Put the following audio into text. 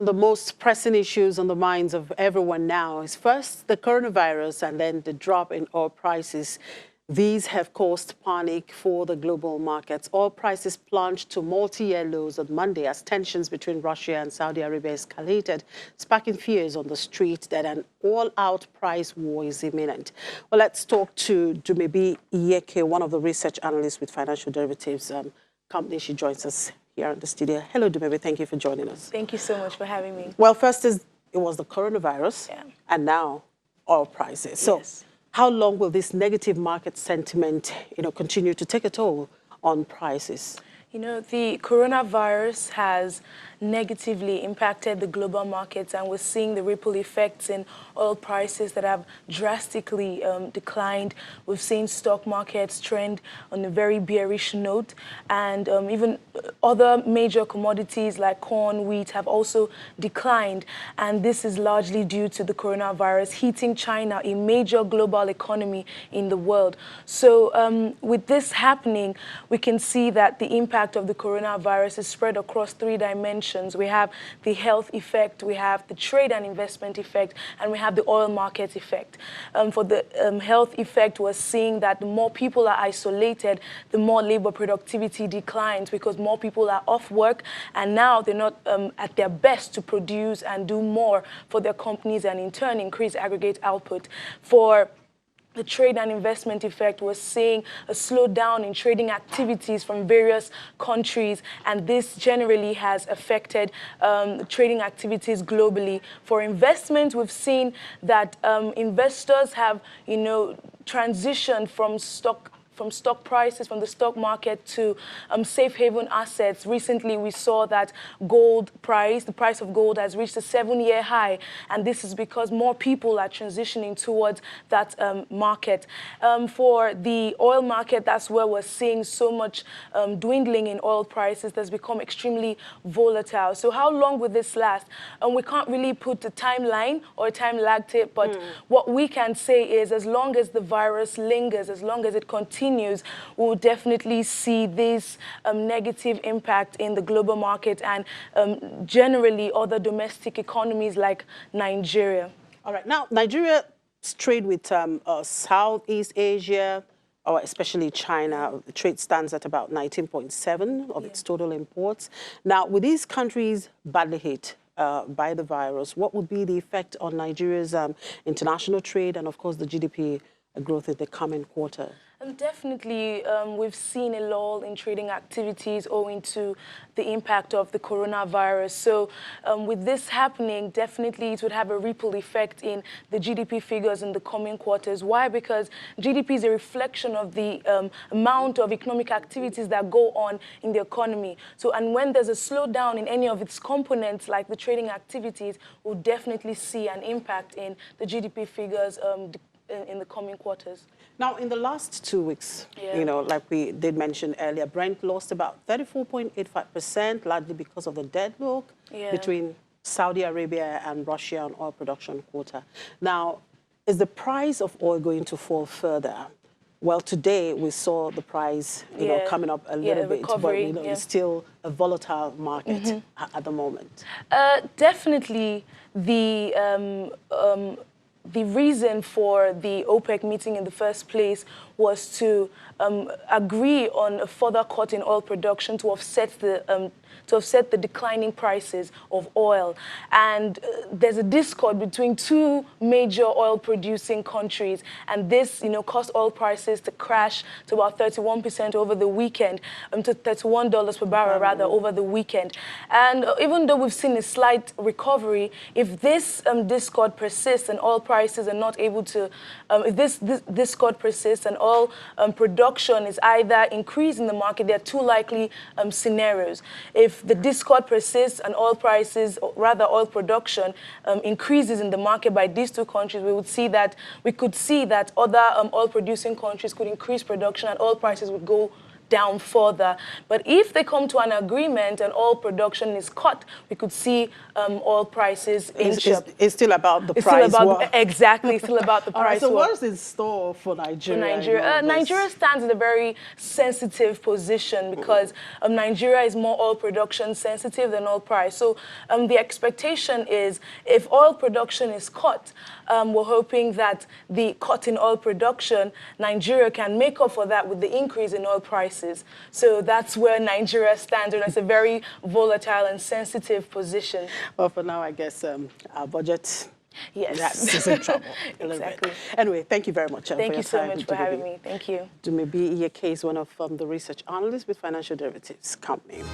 The most pressing issues on the minds of everyone now is first the coronavirus and then the drop in oil prices. These have caused panic for the global markets. Oil prices plunged to multi-year lows on Monday as tensions between Russia and Saudi Arabia escalated, sparking fears on the street that an all-out price war is imminent. Well, let's talk to Dumebi Iyeke, one of the research analysts with Financial Derivatives Company. She joins us here in the studio. Hello, Dumebi. Thank you for joining us. Thank you so much for having me. Well, first it was the coronavirus, and now oil prices. So yes. How long will this negative market sentiment, continue to take a toll on prices? The coronavirus has negatively impacted the global markets, and we're seeing the ripple effects in oil prices that have drastically declined. We've seen stock markets trend on a very bearish note, and even other major commodities like corn, wheat have also declined. And this is largely due to the coronavirus hitting China, a major global economy in the world. So with this happening, we can see that the impact of the coronavirus is spread across three dimensions. We have the health effect, we have the trade and investment effect, and we have the oil market effect. For the health effect, we're seeing that the more people are isolated, the more labor productivity declines because more people are off work, and now they're not at their best to produce and do more for their companies and in turn increase aggregate output. For the trade and investment effect, we're seeing a slowdown in trading activities from various countries, and this generally has affected trading activities globally. For investment, we've seen that investors have, transitioned from stock prices, from the stock market to safe haven assets. Recently, we saw that the price of gold has reached a 7-year high, and this is because more people are transitioning towards that market. For the oil market, that's where we're seeing so much dwindling in oil prices that's become extremely volatile. So how long will this last? We can't really put a timeline or a time lag to it, but what we can say is as long as the virus lingers, as long as it continues, we'll definitely see this negative impact in the global market and generally other domestic economies like Nigeria. All right. Now, Nigeria's trade with Southeast Asia, or especially China, the trade stands at about 19.7% of its total imports. Now, with these countries badly hit by the virus, what would be the effect on Nigeria's international trade and, of course, the GDP growth in the coming quarter? Definitely, we've seen a lull in trading activities owing to the impact of the coronavirus. So with this happening, definitely it would have a ripple effect in the GDP figures in the coming quarters. Why? Because GDP is a reflection of the amount of economic activities that go on in the economy. So, and when there's a slowdown in any of its components, like the trading activities, we'll definitely see an impact in the GDP figures in the coming quarters. Now, in the last 2 weeks, like we did mention earlier, Brent lost about 34.85%, largely because of the deadlock between Saudi Arabia and Russia on oil production quota. Now, is the price of oil going to fall further? Well, today we saw the price, coming up a little bit, recovery, but it's still a volatile market at the moment. Definitely, the reason for the OPEC meeting in the first place was to agree on a further cut in oil production to offset the declining prices of oil. And there's a discord between two major oil-producing countries, and this, caused oil prices to crash to about 31% over the weekend, to $31 per barrel rather over the weekend. And even though we've seen a slight recovery, if this discord persists and oil prices are not able to, if this discord persists and oil production is either increased in the market, there are two likely scenarios. If the discord persists and oil prices, or rather oil production, increases in the market by these two countries, we could see that other oil-producing countries could increase production and oil prices would go down further. But if they come to an agreement and oil production is cut, we could see oil prices inch up. It's still about the It's price still war. about, exactly, it's still about the All right, price so war. what's in store for Nigeria? For in Nigeria, all this? Nigeria stands in a very sensitive position because Nigeria is more oil production sensitive than oil price. So the expectation is if oil production is cut, we're hoping that the cut in oil production, Nigeria can make up for that with the increase in oil prices. So that's where Nigeria stands, and it's a very volatile and sensitive position. Well, for now, I guess our budget Yes. is in trouble a little Exactly. bit. Anyway, thank you very much for Thank your you so time. much for having me. Thank you. Dumebi Iyeke is one of the research analysts with Financial Derivatives Company.